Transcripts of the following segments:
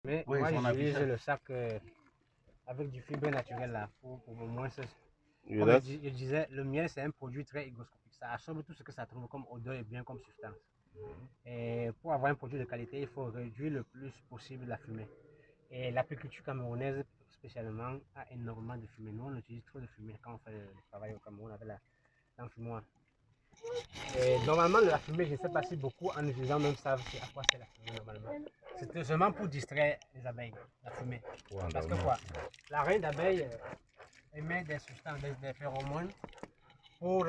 Mais Oui, moi, son j'utilise affichage. le sac avec du fibre naturel là, pour au moins, Yeah, comme that's je disais, le miel c'est un produit très hygroscopique. Ça absorbe tout ce que ça trouve comme odeur et bien comme substance. Et pour avoir un produit de qualité, il faut réduire le plus possible la fumée. Et l'apiculture camerounaise, spécialement, a énormément de fumée. Nous, on utilise trop de fumée quand on fait le travail au Cameroun avec l'enfumoir. Et normalement, la fumée, je ne sais pas si beaucoup en utilisant même savent à quoi c'est la fumée normalement. C'est seulement pour distraire les abeilles, la fumée. Parce que quoi, la reine d'abeille émet des substances, des phéromones pour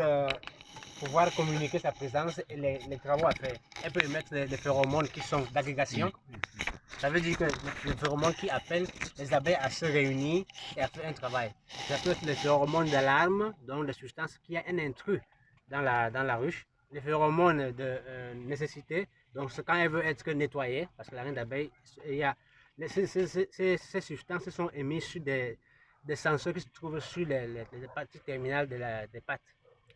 pouvoir communiquer sa présence et les travaux à faire. Elle peut émettre des phéromones qui sont d'agrégation. Ça veut dire que les phéromones qui appellent les abeilles à se réunir et à faire un travail. Ça peut être les phéromones d'alarme, donc des substances qui a un intrus dans la ruche. Les phéromones de nécessité, donc c'est quand elle veut être nettoyée, parce que la reine d'abeille, ces substances sont émises sur des senseurs qui se trouvent sur les parties terminales des pattes.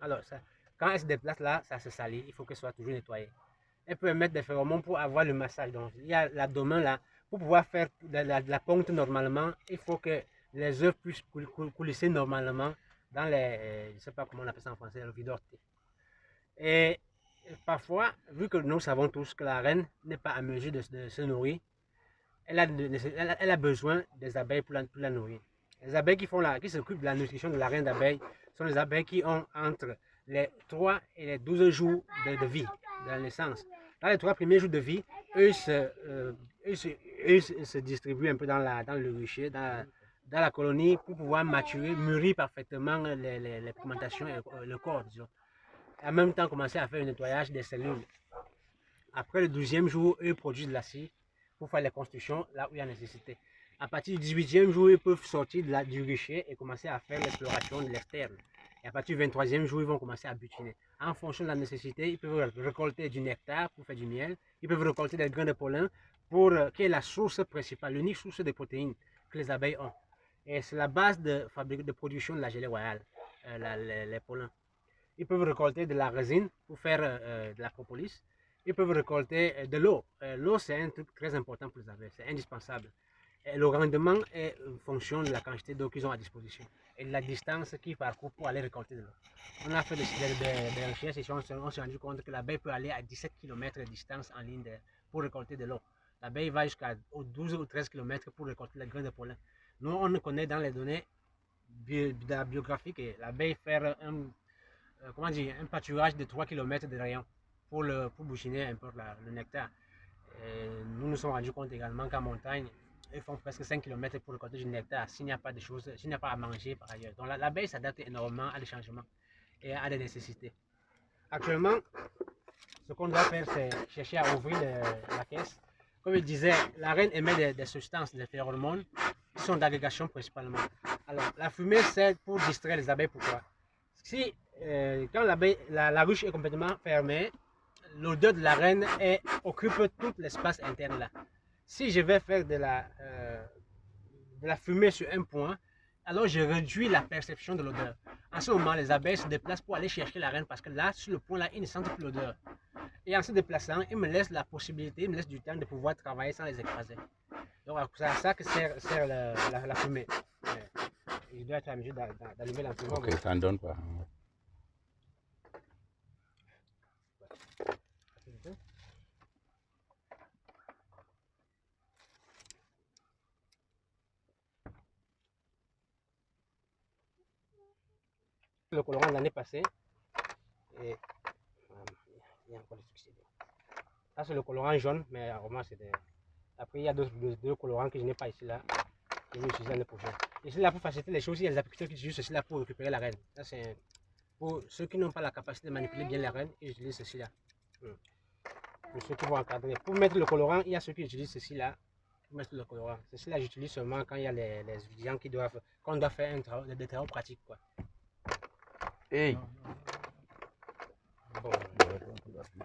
Alors, ça, quand elle se déplace là, ça se salit, il faut qu'elle soit toujours nettoyée. Elle peut mettre des phéromones pour avoir le massage. Donc, il y a l'abdomen là. Pour pouvoir faire la ponte normalement, il faut que les œufs puissent coulisser normalement dans les, je ne sais pas comment on appelle ça en français, le vide. Et parfois, vu que nous savons tous que la reine n'est pas à mesure de se nourrir, elle a besoin des abeilles pour la nourrir. Les abeilles qui s'occupent de la nutrition de la reine d'abeille sont les abeilles qui ont entre les 3 et les 12 jours de vie, de la naissance. Dans les 3 premiers jours de vie, eux se distribuent un peu dans le rucher, dans la colonie pour pouvoir maturer, mûrir parfaitement les pigmentations et le corps, disons. Et en même temps, commencer à faire le nettoyage des cellules. Après le 12e jour, eux produisent de la cire pour faire les constructions là où il y a nécessité. À partir du 18e jour, ils peuvent sortir du rucher et commencer à faire l'exploration de l'externe. Et à partir du 23e jour, ils vont commencer à butiner. En fonction de la nécessité, ils peuvent récolter du nectar pour faire du miel. Ils peuvent récolter des grains de pollen qui est la source principale, l'unique source de protéines que les abeilles ont. Et c'est la base de production de la gelée royale, les pollens. Ils peuvent récolter de la résine pour faire de la propolis. Ils peuvent récolter de l'eau. L'eau, c'est un truc très important pour les abeilles, c'est indispensable. Et le rendement est en fonction de la quantité d'eau qu'ils ont à disposition et de la distance qu'ils parcourent pour aller récolter de l'eau. On a fait des recherches et on s'est rendu compte que l'abeille peut aller à 17 km de distance en ligne pour récolter de l'eau. L'abeille va jusqu'à 12 ou 13 km pour récolter les grains de pollen. Nous, on connaît dans les données biographiques que l'abeille fait un pâturage de 3 km de rayon pour bouchiner un peu le nectar. Nous nous sommes rendus compte également qu'en montagne, ils font presque 5 km pour récolter du nectar s'il n'y a pas de choses, s'il n'y a pas à manger par ailleurs. Donc l'abeille s'adapte énormément à des changements et à des nécessités. Actuellement, ce qu'on doit faire, c'est chercher à ouvrir la caisse. Comme je disais, la reine émet des substances, des phéromones, qui sont d'agrégation principalement. Alors, la fumée sert pour distraire les abeilles. Pourquoi? Si, quand la ruche est complètement fermée, l'odeur de la reine occupe tout l'espace interne là. Si je vais faire de la fumée sur un point, alors je réduis la perception de l'odeur. En ce moment, les abeilles se déplacent pour aller chercher la reine parce que là, sur le point là, ils ne sentent plus l'odeur. Et en se déplaçant, ils me laissent la possibilité, ils me laissent du temps de pouvoir travailler sans les écraser. Donc c'est à ça que sert la fumée. Je dois être à mesure d'allumer l'enfumeur. ok, ça ne donne pas. Le colorant de l'année passée, et il y a encore des succès. Ça c'est le colorant jaune, mais vraiment c'était. Après il y a deux colorants que je n'ai pas ici là, que je vais utiliser l'année prochaine. Ici là pour faciliter les choses, il y a des apiculteurs qui utilisent ceci là pour récupérer la reine. Ça c'est pour ceux qui n'ont pas la capacité de manipuler bien la reine, ils utilisent ceci là. Pour ceux qui vont encadrer. Pour mettre le colorant, il y a ceux qui utilisent ceci là. Pour mettre le colorant. Ceci là j'utilise seulement quand il y a les étudiants qu'on doit faire des travaux pratiques quoi. Hey. Bon.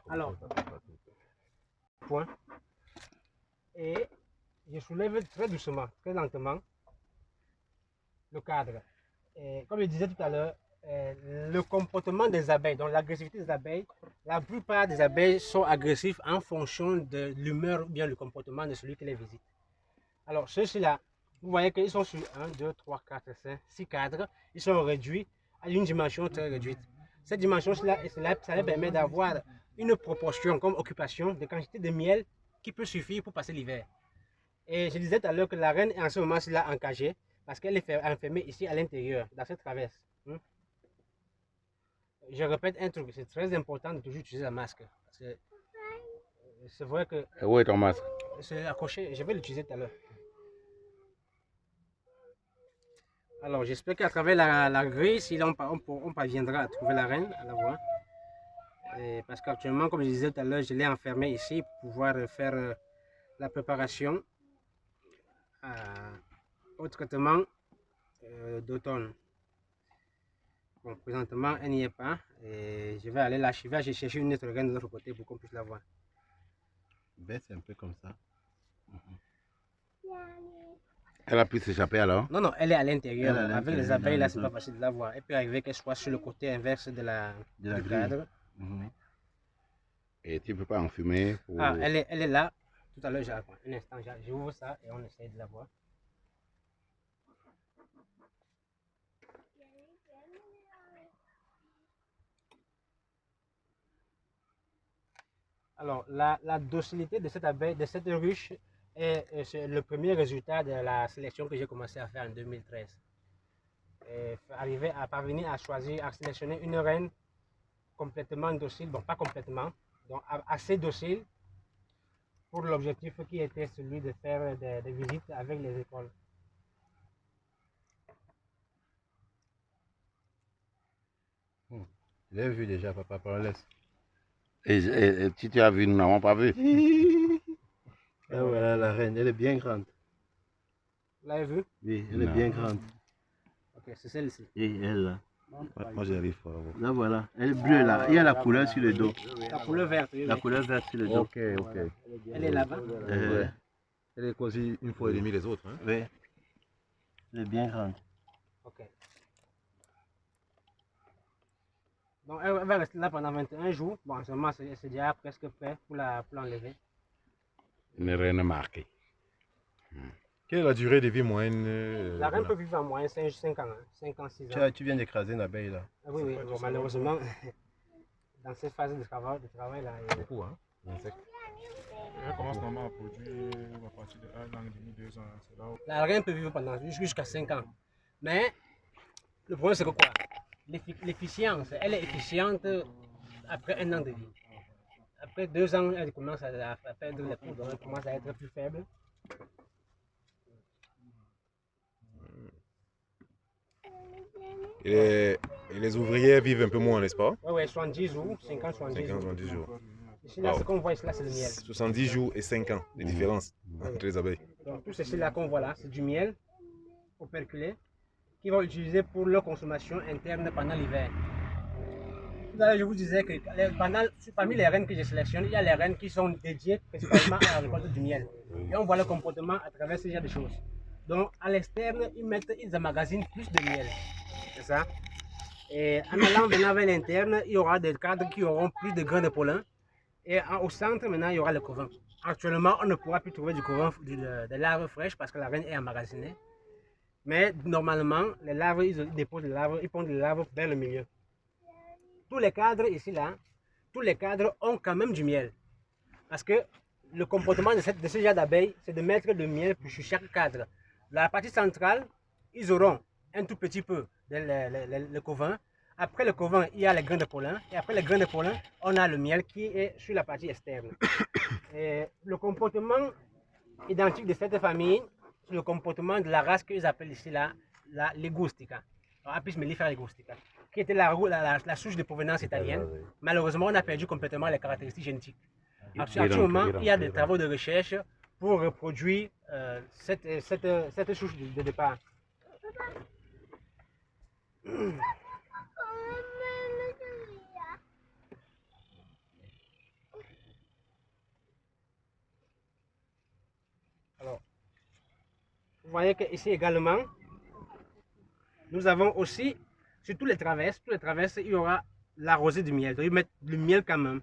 Alors, point. Et je soulève très doucement, très lentement le cadre. Et comme je disais tout à l'heure, le comportement des abeilles, donc l'agressivité des abeilles, la plupart des abeilles sont agressifs en fonction de l'humeur ou bien le comportement de celui qui les visite. Alors, ceux-ci-là, vous voyez qu'ils sont sur 1, 2, 3, 4, 5, 6 cadres. Ils sont réduits à une dimension très réduite. Cette dimension-là, ça leur permet d'avoir une proportion comme occupation de quantité de miel qui peut suffire pour passer l'hiver. Et je disais tout à l'heure que la reine est en ce moment-là encagée parce qu'elle est enfermée ici à l'intérieur, dans cette traverse. Je répète un truc, c'est très important de toujours utiliser un masque. C'est vrai que Où est ton masque? c'est accroché, je vais l'utiliser tout à l'heure. Alors j'espère qu'à travers la grille, si on parviendra à trouver la reine, à la voir. Parce qu'actuellement, comme je disais tout à l'heure, je l'ai enfermée ici pour pouvoir faire la préparation au traitement d'automne. Bon, présentement, elle n'y est pas. Et je vais aller là, je vais chercher une autre reine de l'autre côté pour qu'on puisse la voir. Baisse un peu comme ça. Elle a pu s'échapper alors? Non, non, elle est à l'intérieur. Elle est à Avec les l'intérieur, abeilles, là, dans c'est le pas facile de la voir. Elle peut arriver qu'elle soit sur le côté inverse du grille. cadre. Et tu ne peux pas en fumer pour... Ah, elle est là. Tout à l'heure, un instant, j'ouvre ça et on essaie de la voir. Alors, la docilité de cette abeille, de cette ruche, est le premier résultat de la sélection que j'ai commencé à faire en 2013. Arriver à parvenir à choisir, à sélectionner une reine complètement docile, bon pas complètement, donc assez docile pour l'objectif qui était celui de faire des visites avec les écoles. Je l'ai vu déjà, papa, par laisse. Et si tu as vu, nous n'avons pas vu. Ah voilà la reine, elle est bien grande. Vous l'avez vu? Oui, elle est bien grande. Ok, c'est celle-ci. Et elle là. Moi j'arrive pas. Là voilà, elle est bleue là. Il y a la couleur sur le dos. La couleur verte, oui, La oui. couleur verte sur le dos. Ok, ok. Elle est là-bas. Elle est quasi une fois et demie les autres. Hein? Oui. Elle est bien grande. Ok. Donc elle va rester là pendant 21 jours. Bon, en ce moment, c'est déjà presque prêt pour l'enlever. Une reine marquée. Quelle est la durée de vie moyenne La reine voilà. peut vivre en moyenne 5 ans, hein, 5 ans, 6 ans. Tu viens d'écraser une abeille là. Ah oui, oui, bon, malheureusement, dans cette phase de travail là, Beaucoup, hein? L'insecte. Elle commence normalement à produire à partir de 1 an et demi, 2 ans. C'est là où... la reine peut vivre jusqu'à 5 ans. Mais le problème, c'est que quoi? L'efficience, elle est efficiente après 1 an de vie. Après 2 ans, elle commence à perdre les poudres, elle commence à être plus faible. Et les ouvrières vivent un peu moins, n'est-ce pas? Oui, oui, 70 jours, 50, 70 50, jours. 70 jours. Ici, là, ce qu'on voit ici, là, c'est le miel. 70 jours et 5 ans de différence entre les abeilles. Donc, tout ceci là qu'on voit là, c'est du miel operculé qu'ils vont utiliser pour leur consommation interne pendant l'hiver. Tout à l'heure, je vous disais que parmi les reines que je sélectionne, il y a les reines qui sont dédiées principalement à la récolte du miel. Et on voit le comportement à travers ce genre de choses. Donc, à l'externe, ils emmagasinent plus de miel. C'est ça. Et en venant vers l'interne, il y aura des cadres qui auront plus de grains de pollen. Et au centre, maintenant, il y aura le couvent. Actuellement, on ne pourra plus trouver du couvent de larves fraîches parce que la reine est emmagasinée. Mais normalement, les larves, ils déposent les larves, ils pondent les larves vers le milieu. Tous les cadres ici, là, tous les cadres ont quand même du miel. Parce que le comportement de ce genre d'abeilles, c'est de mettre du miel sur chaque cadre. La partie centrale, ils auront un tout petit peu le couvent. Après le couvent, il y a les grains de pollen. Et après les grains de pollen, on a le miel qui est sur la partie externe. Et le comportement identique de cette famille, c'est le comportement de la race qu'ils appellent ici la ligustica. Apis mellifera ligustica, qui était la souche de provenance italienne. Malheureusement, on a perdu complètement les caractéristiques génétiques. Actuellement, il y a des travaux de recherche pour reproduire cette souche de départ. Alors, vous voyez qu'ici également, nous avons aussi, sur toutes les traverses, il y aura la rosée du miel. Donc, ils mettent le miel quand même.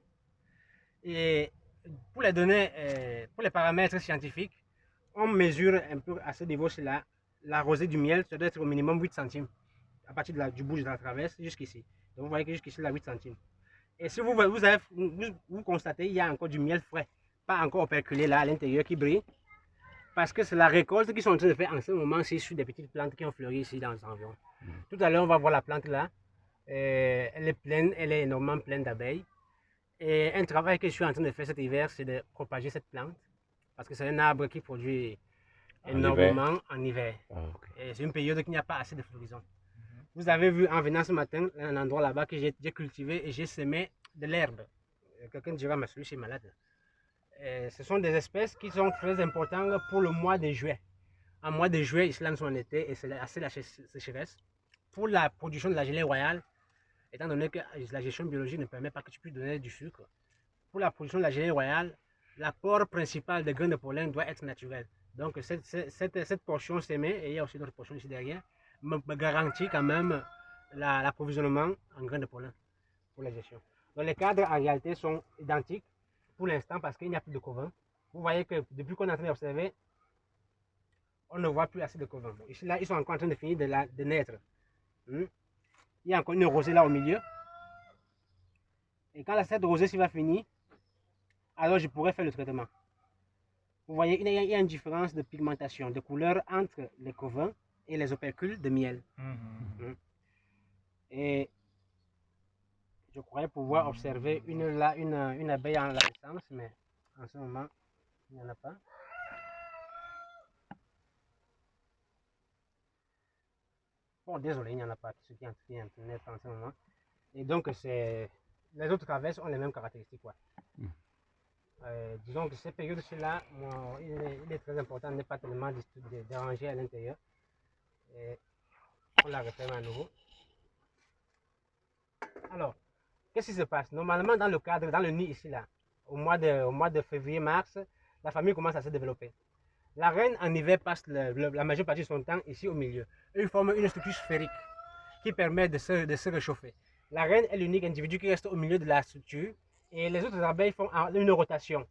Et pour les données, pour les paramètres scientifiques, on mesure un peu à ce niveau-là, la rosée du miel, ça doit être au minimum 8 centimes. À partir du bout de la traverse jusqu'ici. Donc vous voyez que jusqu'ici, là, 8 centimes. Et si vous constatez, il y a encore du miel frais, pas encore operculé là à l'intérieur qui brille. Parce que c'est la récolte qu'ils sont en train de faire en ce moment, c'est sur des petites plantes qui ont fleuri ici dans les environs. Tout à l'heure, on va voir la plante là. Elle est pleine, elle est énormément pleine d'abeilles. Et un travail que je suis en train de faire cet hiver, c'est de propager cette plante. Parce que c'est un arbre qui produit énormément en hiver. Ah, ok. Et c'est une période où il n'y a pas assez de floraison. Vous avez vu en venant ce matin, un endroit là-bas que j'ai cultivé et j'ai semé de l'herbe. Quelqu'un dira, mais celui-ci est malade. Ce sont des espèces qui sont très importantes pour le mois de juillet. En mois de juillet, ici là nous sommes en été et c'est assez la sécheresse. Pour la production de la gelée royale, étant donné que la gestion biologique ne permet pas que tu puisses donner du sucre, pour la production de la gelée royale, l'apport principal de graines de pollen doit être naturel. Donc cette portion sémée, et il y a aussi d'autres portions ici derrière, me garantit quand même l'approvisionnement en graines de pollen pour la gestion. Donc les cadres en réalité sont identiques pour l'instant parce qu'il n'y a plus de covin. Vous voyez que depuis qu'on est en train d'observer, on ne voit plus assez de covin. Ici là, ils sont encore en train de finir de naître. Il y a encore une rosée là au milieu. Et quand cette rosée va finir, alors je pourrais faire le traitement. Vous voyez, il y a une différence de pigmentation, de couleur entre les covins et les opercules de miel. Et je croyais pouvoir observer une abeille en la naissance, mais en ce moment, il n'y en a pas. Bon, désolé, il n'y en a pas, ce qui est en train d'être en ce moment. Et donc, les autres abeilles ont les mêmes caractéristiques. Quoi. Disons que cette période-là, il est très important de ne pas tellement déranger à l'intérieur. On la referme à nouveau. Alors, qu'est-ce qui se passe? Normalement, dans le cadre, dans le nid ici, là, au mois de février-mars, la famille commence à se développer. La reine, en hiver, passe la majeure partie de son temps ici au milieu. Eux, ils forment une structure sphérique qui permet de se réchauffer. La reine est l'unique individu qui reste au milieu de la structure et les autres abeilles font une rotation.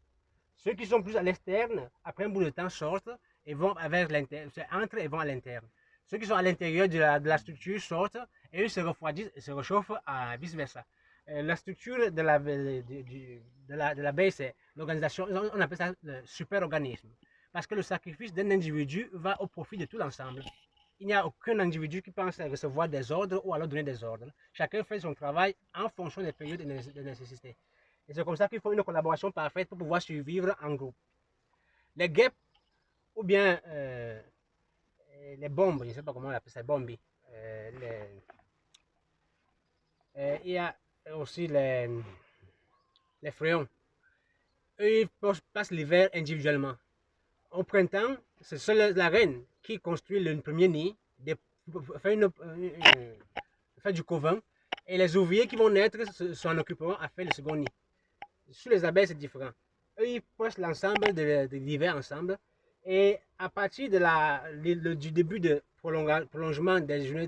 Ceux qui sont plus à l'externe, après un bout de temps, sortent et vont vers l'interne, entrent et vont à l'interne. Ceux qui sont à l'intérieur de la structure sortent et eux se refroidissent et se réchauffent vice-versa. La structure de l'abeille, c'est l'organisation, on appelle ça le super-organisme. Parce que le sacrifice d'un individu va au profit de tout l'ensemble. Il n'y a aucun individu qui pense recevoir des ordres ou alors donner des ordres. Chacun fait son travail en fonction des périodes de nécessité. Et c'est comme ça qu'il faut une collaboration parfaite pour pouvoir survivre en groupe. Les guêpes, ou bien les bombes, je ne sais pas comment on appelle ça, bombi. Il y a aussi les fréons. Eux, ils passent l'hiver individuellement. Au printemps, c'est seule la reine qui construit le premier nid, fait du covin, et les ouvriers qui vont naître s'en occuperont à faire le second nid. Sur les abeilles, c'est différent. Eux, ils passent l'ensemble de l'hiver ensemble, et à partir du début de prolongement des journées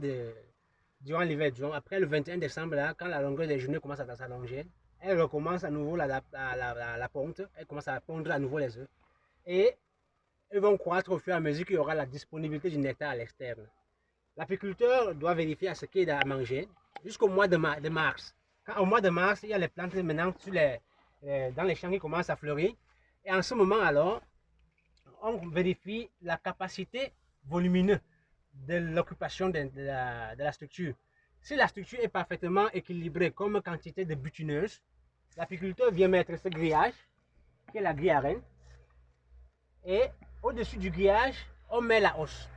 durant l'hiver, après le 21 décembre, là, quand la longueur des journées commence à s'allonger, elles recommencent à nouveau la ponte, elles commencent à pondre à nouveau les œufs. Et ils vont croître au fur et à mesure qu'il y aura la disponibilité du nectar à l'externe. L'apiculteur doit vérifier à ce qu'il a à manger jusqu'au mois de mars. Au mois de mars, il y a les plantes maintenant dans les champs qui commencent à fleurir. Et en ce moment, alors, on vérifie la capacité volumineuse de l'occupation de la structure. Si la structure est parfaitement équilibrée comme quantité de butineuses, l'apiculteur vient mettre ce grillage, qui est la grille à reine, et au-dessus du grillage, on met la hausse.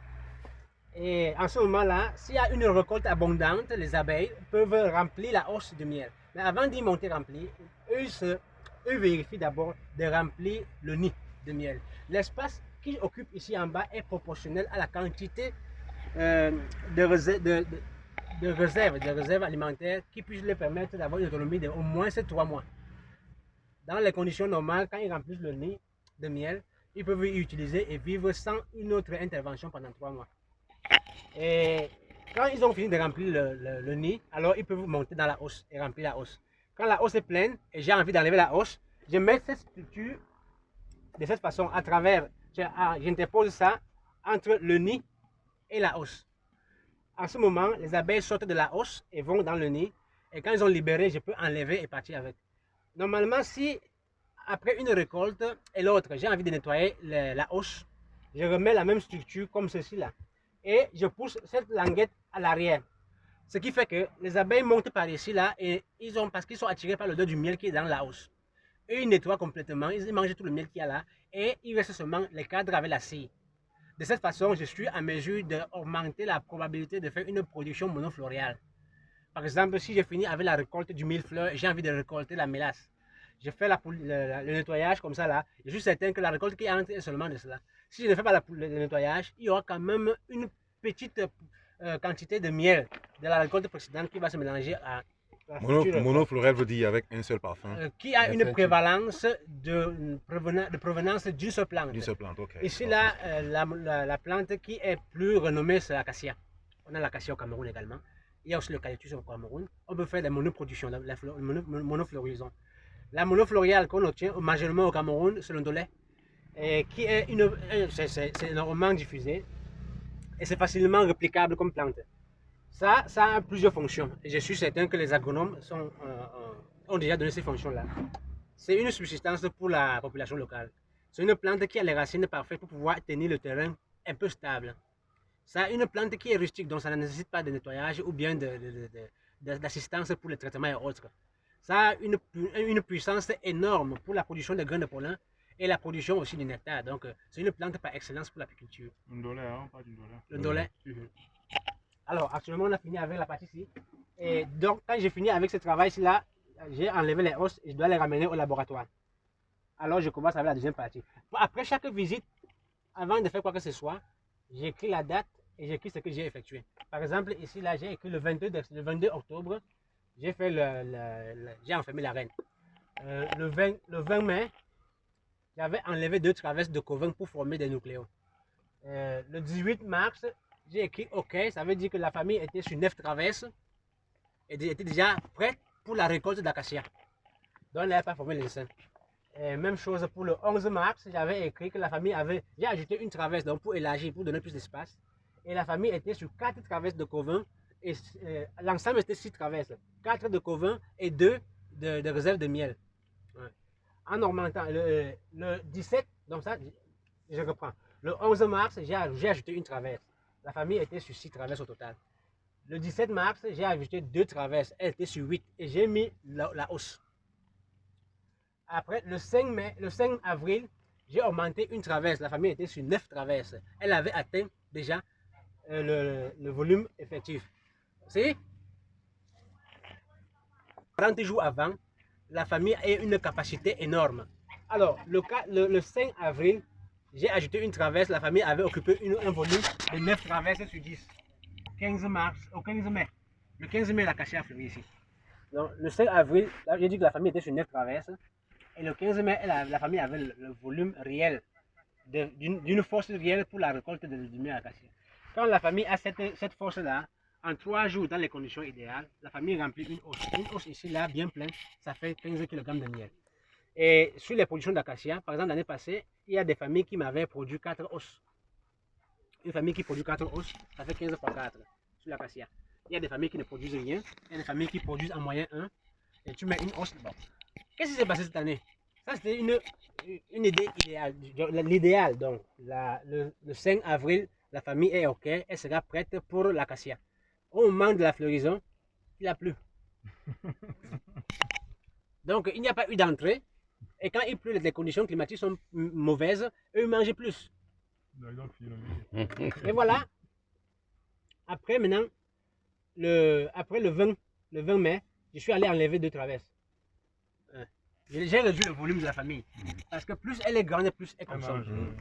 Et en ce moment-là, s'il y a une récolte abondante, les abeilles peuvent remplir la hausse de miel. Mais avant d'y monter rempli, eux vérifient d'abord de remplir le nid de miel. L'espace qu'ils occupent ici en bas est proportionnel à la quantité de réserves alimentaires qui puissent leur permettre d'avoir une autonomie d'au moins 3 mois. Dans les conditions normales, quand ils remplissent le nid de miel, ils peuvent y utiliser et vivre sans une autre intervention pendant 3 mois. Et quand ils ont fini de remplir le nid, alors ils peuvent monter dans la hausse et remplir la hausse. Quand la hausse est pleine et j'ai envie d'enlever la hausse, je mets cette structure de cette façon à travers j'interpose ça entre le nid et la hausse. En ce moment, les abeilles sortent de la hausse et vont dans le nid. Et quand ils ont libéré, je peux enlever et partir avec. Normalement, si après une récolte et l'autre, j'ai envie de nettoyer la hausse, je remets la même structure comme ceci là. Et je pousse cette languette à l'arrière. Ce qui fait que les abeilles montent par ici là et parce qu'ils sont attirés par l'odeur du miel qui est dans la hausse. Eux, ils nettoient complètement, ils mangent tout le miel qu'il y a là et il reste seulement les cadres avec la cire. De cette façon, je suis en mesure d'augmenter la probabilité de faire une production monofloriale. Par exemple, si je finis avec la récolte du millefleur et j'ai envie de récolter la mélasse, je fais le nettoyage comme ça là, je suis certain que la récolte qui entre est seulement de cela. Si je ne fais pas le nettoyage, il y aura quand même une petite quantité de miel de la récolte précédente qui va se mélanger à la future Monoflorel veut dire avec un seul parfum. qui a une prévalence de provenance d'une seule plante. D'une seule plante, ok. Ici, là, la plante qui est plus renommée, c'est l'acacia. On a l'acacia au Cameroun également. Il y a aussi l'eucalyptus au Cameroun. On peut faire des monoproductions, la monofloraison. La monofloriale qu'on obtient majoritairement au Cameroun, c'est l'ondolé, qui est c'est énormément diffusé et c'est facilement réplicable comme plante. Ça a plusieurs fonctions et je suis certain que les agronomes ont déjà donné ces fonctions-là. C'est une subsistance pour la population locale. C'est une plante qui a les racines parfaites pour pouvoir tenir le terrain un peu stable. C'est une plante qui est rustique, donc ça ne nécessite pas de nettoyage ou bien d'assistance pour le traitement et autres. Ça a une puissance énorme pour la production de grains de pollen et la production aussi du nectar. Donc c'est une plante par excellence pour l'apiculture. Un dollar, hein, pas du dollar. Le dollar. Alors actuellement on a fini avec la partie ici. Et donc quand j'ai fini avec ce travail-ci là, j'ai enlevé les os et je dois les ramener au laboratoire. Alors je commence avec la deuxième partie. Après chaque visite, avant de faire quoi que ce soit, j'écris la date et j'écris ce que j'ai effectué. Par exemple, ici, là, j'ai écrit le 22 octobre, j'ai fait j'ai enfermé la reine. Le 20 mai, j'avais enlevé 2 traverses de covin pour former des nucléos. Le 18 mars, j'ai écrit OK, ça veut dire que la famille était sur 9 traverses et était déjà prête pour la récolte d'acacia. Donc, elle n'avait pas formé les seins. Même chose pour le 11 mars, j'avais écrit que la famille j'ai ajouté une traverse donc pour élargir, pour donner plus d'espace. Et la famille était sur 4 traverses de covin et l'ensemble était 6 traverses. 4 de covin et 2 de réserve de miel. Ouais. En augmentant le 17, donc ça, je reprends. Le 11 mars, j'ai ajouté une traverse. La famille était sur 6 traverses au total. Le 17 mars, j'ai ajouté 2 traverses. Elle était sur 8 et j'ai mis la hausse. Après, le 5 avril, j'ai augmenté une traverse. La famille était sur 9 traverses. Elle avait atteint déjà le volume effectif. C'est 30 jours avant, la famille a une capacité énorme. Alors, le 5 avril, j'ai ajouté une traverse. La famille avait occupé un volume de 9 traverses sur 10. 15 mars, au 15 mai. Le 15 mai, l'acacia a fleuri ici. Donc, le 5 avril, j'ai dit que la famille était sur 9 traverses. Et le 15 mai, la famille avait le volume réel, d'une force réelle pour la récolte du miel acacia. Quand la famille a cette force-là, en 3 jours, dans les conditions idéales, la famille remplit une hausse. Une hausse ici, là, bien pleine, ça fait 15 kg de miel. Et sur les productions d'acacia, par exemple, l'année passée, il y a des familles qui m'avaient produit 4 hausses. Une famille qui produit 4 hausses, ça fait 15 par 4 sur l'acacia. Il y a des familles qui ne produisent rien, il y a des familles qui produisent en moyenne 1, et tu mets une hausse dedans. Qu'est-ce qui s'est passé cette année? Ça, c'était une idée idéale. L'idéal, donc, le 5 avril, la famille est OK, elle sera prête pour l'acacia. Au moment de la floraison, il a plu. Donc, il n'y a pas eu d'entrée. Et quand il pleut, les conditions climatiques sont mauvaises, eux mangent plus. Et voilà. Après, maintenant, après le 20 mai, je suis allé enlever 2 traverses. J'ai réduit le volume de la famille. Parce que plus elle est grande, plus elle consomme.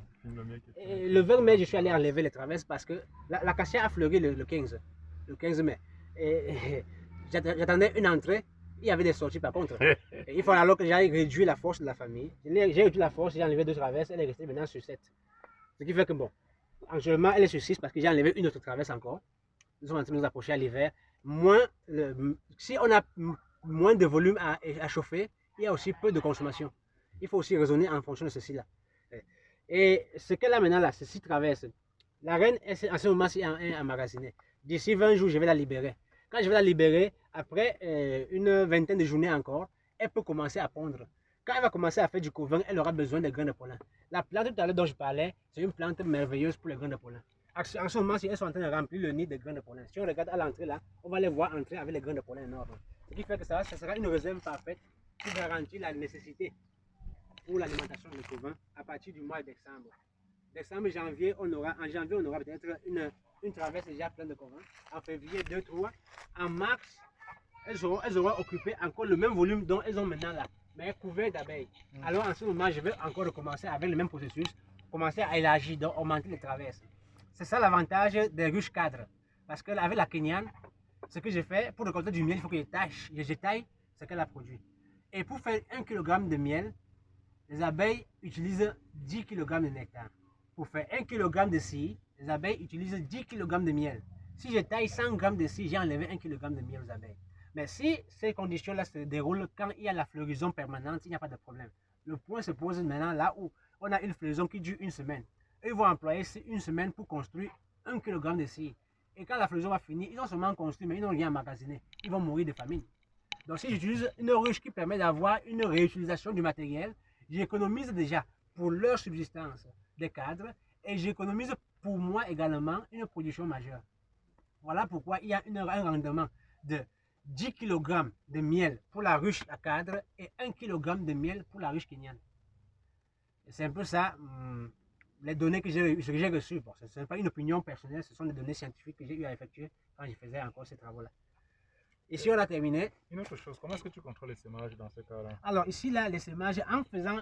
Et le 20 mai, je suis allé enlever les traverses parce que l'acacia a fleuri le 15 mai. Et j'attendais une entrée, il y avait des sorties par contre. Et il faut alors que j'aille réduire la force de la famille. J'ai réduit la force, j'ai enlevé 2 traverses, elle est restée maintenant sur 7. Ce qui fait que bon, actuellement elle est sur 6 parce que j'ai enlevé une autre traverse encore. Nous sommes en train de nous approcher à l'hiver. Si on a moins de volume à chauffer, il y a aussi peu de consommation. Il faut aussi raisonner en fonction de ceci-là. Et ce qu'elle a maintenant là, c'est 6 traverses. La reine, en ce moment, c'est emmagasinée. D'ici 20 jours, je vais la libérer. Quand je vais la libérer, après une vingtaine de journées encore, elle peut commencer à pondre. Quand elle va commencer à faire du couvain, elle aura besoin de grains de pollen. La plante tout à l'heure dont je parlais, c'est une plante merveilleuse pour les grains de pollen. En ce moment, elles sont en train de remplir le nid de grains de pollen. Si on regarde à l'entrée là, on va les voir entrer avec les grains de pollen énormes. Ce qui fait que ça sera une réserve parfaite qui garantit la nécessité pour l'alimentation de couvain à partir du mois de décembre. Décembre, janvier, en janvier, on aura peut-être une traverse déjà pleine de couvain. En février, 2, 3. En mars, elles auront occupé encore le même volume dont elles ont maintenant là, mais couvertes d'abeilles. Alors en ce moment, je vais encore recommencer avec le même processus, commencer à élargir, donc augmenter les traverses. C'est ça l'avantage des ruches cadres. Parce qu'avec la Kenyane, ce que j'ai fait, pour récolter du miel, il faut que je taille ce qu'elle a produit. Et pour faire 1 kg de miel, les abeilles utilisent 10 kg de nectar. Pour faire 1 kg de cire, les abeilles utilisent 10 kg de miel. Si je taille 100 g de cire, j'ai enlevé 1 kg de miel aux abeilles. Mais si ces conditions-là se déroulent quand il y a la floraison permanente, il n'y a pas de problème. Le point se pose maintenant là où on a une floraison qui dure une semaine. Ils vont employer une semaine pour construire 1 kg de cire. Et quand la floraison va finir, ils ont seulement construit, mais ils n'ont rien emmagasiné. Ils vont mourir de famine. Donc si j'utilise une ruche qui permet d'avoir une réutilisation du matériel, j'économise déjà pour leur subsistance des cadres et j'économise pour moi également une production majeure. Voilà pourquoi il y a un rendement de 10 kg de miel pour la ruche à cadre et 1 kg de miel pour la ruche kenyane. C'est un peu ça, les données que j'ai reçues. Bon, ce n'est pas une opinion personnelle, ce sont des données scientifiques que j'ai eu à effectuer quand je faisais encore ces travaux-là. Ici, on a terminé. Une autre chose, comment est-ce que tu contrôles les sémages dans ce cas-là? Alors ici, là, les sémages, en faisant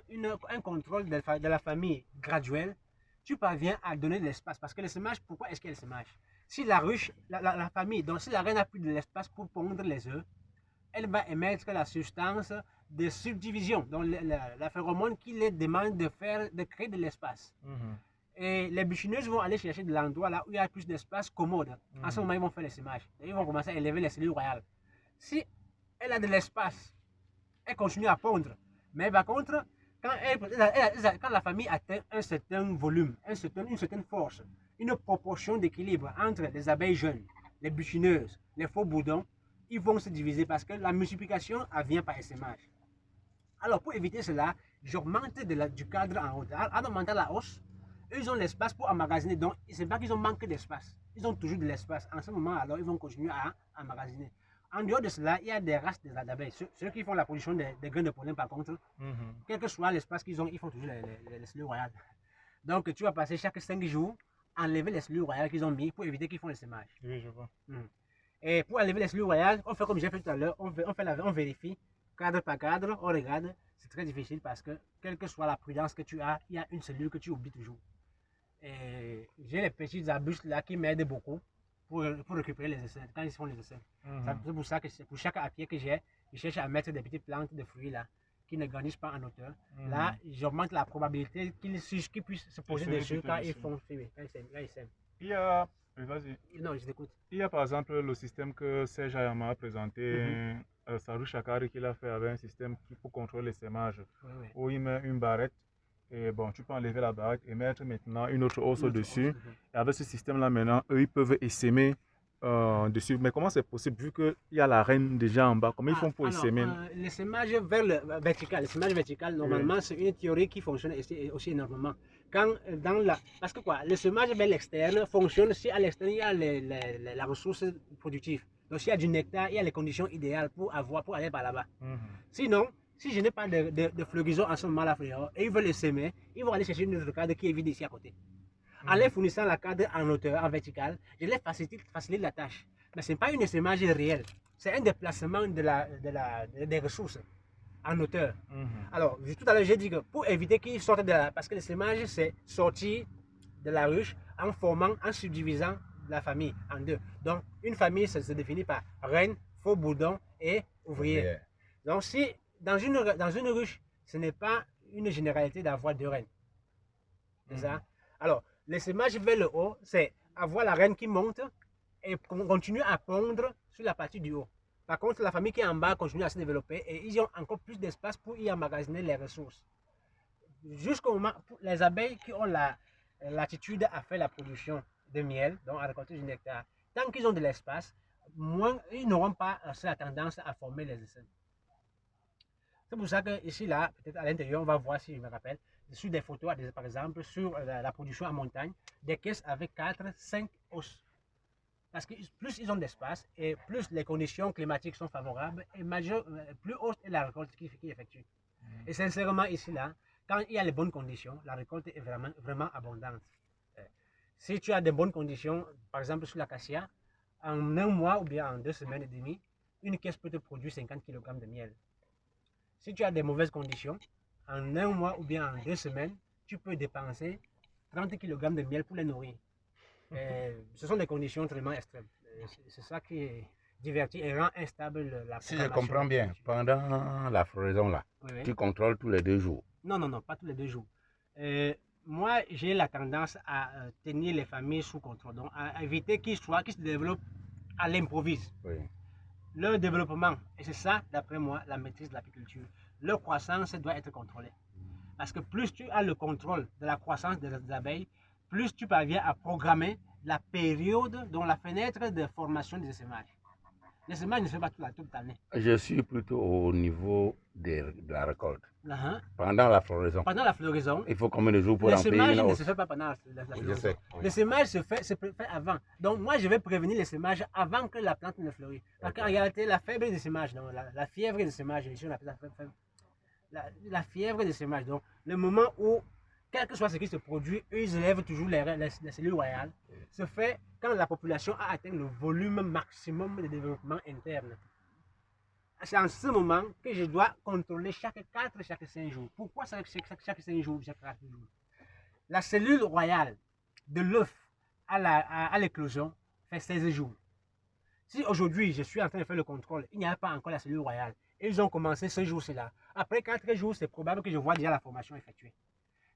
un contrôle de la famille graduelle, tu parviens à donner de l'espace. Parce que le sémage, pourquoi est-ce qu'il y a le sémage? Si la ruche, la famille, donc si la reine n'a plus de l'espace pour pondre les œufs, elle va émettre la substance de subdivision, donc la phéromone qui les demande de créer de l'espace. Et les buchineuses vont aller chercher de l'endroit là où il y a plus d'espace commode. En ce moment, ils vont faire les sémages. Ils vont commencer à élever les cellules royales. Si elle a de l'espace, elle continue à pondre. Mais par contre, quand la famille atteint un certain volume, une certaine force, une proportion d'équilibre entre les abeilles jeunes, les buchineuses, les faux bourdons, ils vont se diviser parce que la multiplication vient par essaimage. Alors pour éviter cela, j'augmente du cadre en haut. En augmentant la hausse, eux, ils ont l'espace pour emmagasiner. Donc, ce n'est pas qu'ils ont manqué d'espace. Ils ont toujours de l'espace. En ce moment, alors, ils vont continuer à emmagasiner. En dehors de cela, il y a des races d'abeilles. Ceux qui font la production des grains de pollen, par contre, quel que soit l'espace qu'ils ont, ils font toujours les cellules royales. Donc, tu vas passer chaque 5 jours, enlever les cellules royales qu'ils ont mis pour éviter qu'ils font le sémage. Oui, je vois. Et pour enlever les cellules royales, on fait comme j'ai fait tout à l'heure, on vérifie, cadre par cadre, on regarde. C'est très difficile parce que, quelle que soit la prudence que tu as, il y a une cellule que tu oublies toujours. J'ai les petits arbustes là qui m'aident beaucoup pour récupérer les essais, quand ils font les essais. C'est pour ça que pour chaque apier que j'ai, je cherche à mettre des petites plantes de fruits là, qui ne grandissent pas en hauteur. Là, j'augmente la probabilité qu'ils puissent se poser dessus quand ils font fumer, quand ils sèment. Il y a... Vas-y. Non, je t'écoute. Il y a par exemple le système que Serge Ayama a présenté, sa ruche à carré qu'il a fait avec un système qui pour contrôler les sémages, où il met une barrette. Et bon, tu peux enlever la barrette et mettre maintenant une autre hausse au-dessus. Et avec ce système-là, maintenant, eux, ils peuvent essaimer dessus. Mais comment c'est possible vu qu'il y a la reine déjà en bas? Comment ils font pour essaimer? Le sémage vers le vertical, le sémage vertical, normalement, c'est une théorie qui fonctionne aussi énormément. Parce que quoi, le sémage vers l'externe fonctionne si à l'extérieur, il y a la ressource productive. Donc, s'il y a du nectar, il y a les conditions idéales pour aller par là-bas. Sinon, si je n'ai pas de floraison en ce moment-là, et ils veulent les semer, ils vont aller chercher une autre cadre qui est vide ici à côté. En les fournissant la cadre en hauteur, en vertical, je les facilite la tâche. Mais ce n'est pas une sémage réel. C'est un déplacement des ressources en hauteur. Alors, tout à l'heure, j'ai dit que pour éviter qu'ils sortent de la... Parce que le sémage, c'est sortir de la ruche en subdivisant la famille en deux. Donc, une famille, ça se définit par reine, faux bourdon et ouvrier. Donc, si dans une ruche, ce n'est pas une généralité d'avoir deux reines. C'est ça? Alors, le sémage vers le haut, c'est avoir la reine qui monte et continue à pondre sur la partie du haut. Par contre, la famille qui est en bas continue à se développer et ils ont encore plus d'espace pour y emmagasiner les ressources. jusqu'au moment, pour les abeilles qui ont l'attitude à faire la production de miel, donc à récolter du nectar, tant qu'ils ont de l'espace, moins ils n'auront pas la tendance à former les essaims. C'est pour ça que ici, là, peut-être à l'intérieur, on va voir, si je me rappelle, sur des photos, par exemple, sur la production en montagne, des caisses avec 4, 5 os. Parce que plus ils ont d'espace et plus les conditions climatiques sont favorables, et plus haute est la récolte qu'ils effectuent. Et sincèrement, ici, là, quand il y a les bonnes conditions, la récolte est vraiment abondante. Si tu as de bonnes conditions, par exemple sur l'acacia, en un mois ou bien en 2 semaines et demie, une caisse peut te produire 50 kg de miel. Si tu as des mauvaises conditions, en un mois ou bien en 2 semaines, tu peux dépenser 30 kg de miel pour les nourrir. Ce sont des conditions vraiment extrêmes. C'est ça qui est diverti et rend instable la Si je comprends bien, pendant la floraison là, tu contrôles tous les 2 jours. Non, pas tous les 2 jours. Moi, j'ai la tendance à tenir les familles sous contrôle, donc à éviter qu'ils se développent à l'improviste. Oui. Leur développement, et c'est ça, d'après moi, la maîtrise de l'apiculture, leur croissance doit être contrôlée. Parce que plus tu as le contrôle de la croissance des abeilles, plus tu parviens à programmer la période, dont la fenêtre de formation des essaimages. L'essaimage ne se fait pas toute l'année. Je suis plutôt au niveau de la récolte. Pendant la floraison. Pendant la floraison. Il faut combien de jours pour en payer une hausse? L'essaimage ne se fait pas pendant la floraison. Je sais. Oui. L'essaimage se fait avant. Donc moi, je vais prévenir l'essaimage avant que la plante ne fleurisse. Parce qu'en réalité, la fièvre d'essaimage, la fièvre d'essaimage, ici on appelle ça la fièvre d'essaimage. Donc le moment où, quel que soit ce qui se produit, eux, ils élèvent toujours les cellules royales, se fait quand la population a atteint le volume maximum de développement interne. C'est en ce moment que je dois contrôler chaque 4, chaque 5 jours. Pourquoi chaque 5 jours, chaque 4 jours? La cellule royale de l'œuf à l'éclosion fait 16 jours. Si aujourd'hui je suis en train de faire le contrôle, il n'y a pas encore la cellule royale, ils ont commencé ce jour-là. Après 4 jours, c'est probable que je vois déjà la formation effectuée.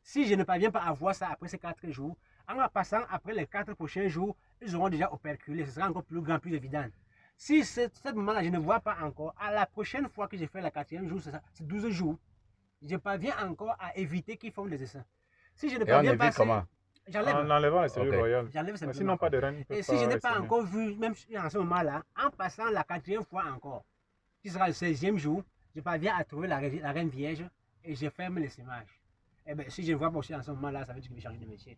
Si je ne parviens pas à voir ça après ces 4 jours, en passant après les 4 prochains jours, ils auront déjà operculé. Ce sera encore plus grand, plus évident. Si ce moment-là, je ne vois pas encore, à la prochaine fois que je fais le 4e jour, c'est 12 jours, je parviens encore à éviter qu'ils font des essais. Si je ne parviens pas, j'enlève. En enlevant les cellules royales. Sinon, pas de reine. Et si je n'ai pas encore vu, même en ce moment-là, en passant la 4e fois encore, qui sera le 16e jour, je parviens à trouver la reine vierge et je ferme l'essaimage. Eh bien, si je ne vois pas aussi en ce moment-là, ça veut dire que je vais changer de métier.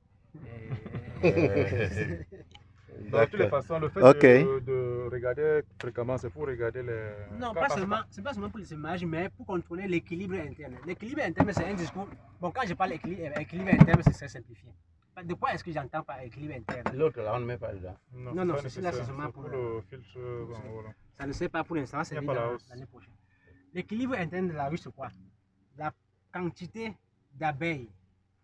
De toutes les façons, le fait de regarder fréquemment, c'est pour regarder les... Non, c'est pas seulement pour l'essaimage, mais pour contrôler l'équilibre interne. L'équilibre interne, c'est un discours... Bon, quand je parle d'équilibre interne, c'est très simplifié. De quoi est-ce que j'entends par équilibre interne? L'autre là, on ne met pas dedans. Non, ceci là, c'est seulement pour le filtre. Ça ne sert pas pour l'instant, c'est l'année prochaine. L'équilibre interne de la ruche, c'est quoi? La quantité d'abeilles.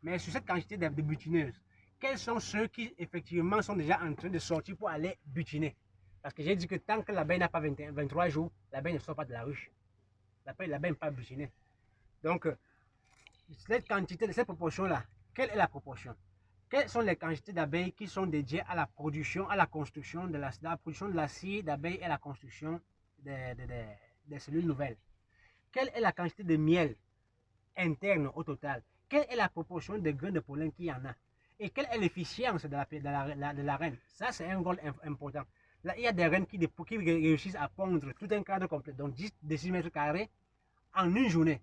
Mais sur cette quantité de butineuses, quels sont ceux qui effectivement sont déjà en train de sortir pour aller butiner? Parce que j'ai dit que tant que l'abeille n'a pas 23 jours, l'abeille ne sort pas de la ruche. L'abeille ne peut pas butiner. Donc, cette quantité, cette proportion-là, quelle est la proportion? Quelles sont les quantités d'abeilles qui sont dédiées à la production, à la construction de la production de la cire d'abeilles et à la construction des cellules nouvelles? Quelle est la quantité de miel interne au total? Quelle est la proportion de grains de pollen qu'il y en a? Et quelle est l'efficience de la reine? Ça, c'est un rôle important. Là, il y a des reines qui réussissent à pondre tout un cadre complet, donc 10 décimètres carrés, en une journée.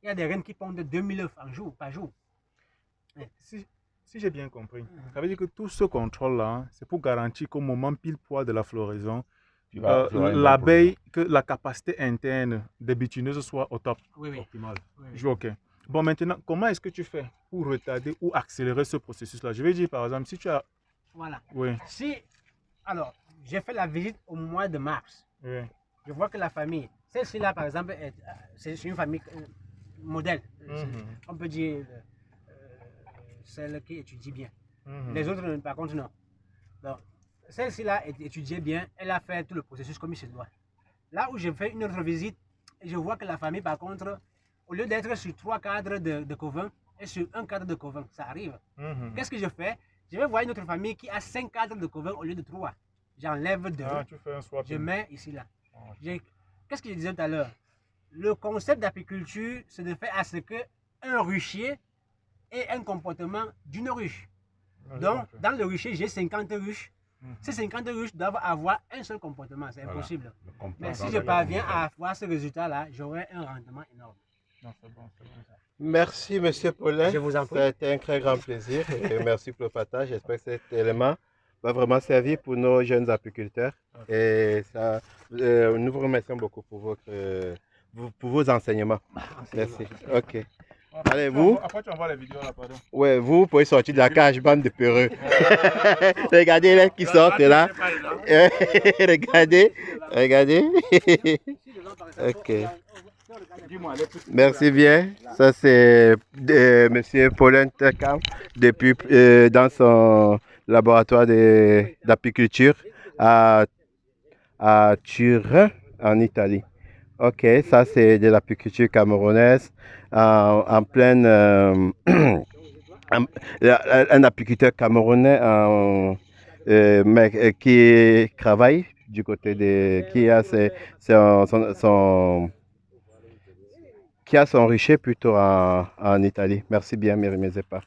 Il y a des reines qui pondent 2000 œufs par jour. Si j'ai bien compris, ça veut dire que tout ce contrôle-là, c'est pour garantir qu'au moment pile poil de la floraison, l'abeille, que la capacité interne des butineuses soit au top. Oui. Optimale. Oui. Ok. Bon, maintenant, comment est-ce que tu fais pour retarder ou accélérer ce processus-là? Je vais dire, par exemple, si tu as... Voilà. Oui. Alors, j'ai fait la visite au mois de mars. Oui. Je vois que la famille, celle-ci-là, par exemple, c'est une famille modèle. On peut dire celle qui étudie bien. Les autres, par contre, non. Donc, celle-ci-là étudiait bien. Elle a fait tout le processus comme il se doit. Là où j'ai fait une autre visite, je vois que la famille, par contre, au lieu d'être sur 3 cadres de covin, est sur un cadre de covin. Ça arrive. Qu'est-ce que je fais? Je vais voir une autre famille qui a 5 cadres de covin au lieu de 3. J'enlève 2. Tu fais un swap. Je mets ici, là. Qu'est-ce que je disais tout à l'heure? Le concept d'apiculture, c'est de faire à ce qu'un ruchier et un comportement d'une ruche. Non, Donc, j'ai compris. dans le rucher, j'ai 50 ruches. Ces 50 ruches doivent avoir un seul comportement, c'est Voilà. impossible. Le comportement Mais si de je la parviens communauté. à avoir ce résultat-là, j'aurai un rendement énorme. Non, c'est bon, c'est bon. Merci, Monsieur Paulin. Je vous en prie. Ça a été un très grand plaisir et merci pour le partage. J'espère que cet élément va vraiment servir pour nos jeunes apiculteurs. Et ça, nous vous remercions beaucoup pour vos enseignements. Merci. OK. Allez, vous. Après, tu envoies les vidéos là, pardon. Ouais, vous pouvez sortir de la cage, bande de peureux. Regardez là qui sortent là. Regardez, regardez. OK. Merci bien. Ça c'est Monsieur Paulin Takam depuis dans son laboratoire d'apiculture à Turin en Italie. Ok, ça c'est de l'apiculture camerounaise en pleine un apiculteur camerounais qui travaille du côté qui a qui a son rucher plutôt en Italie. Merci bien, mes pas.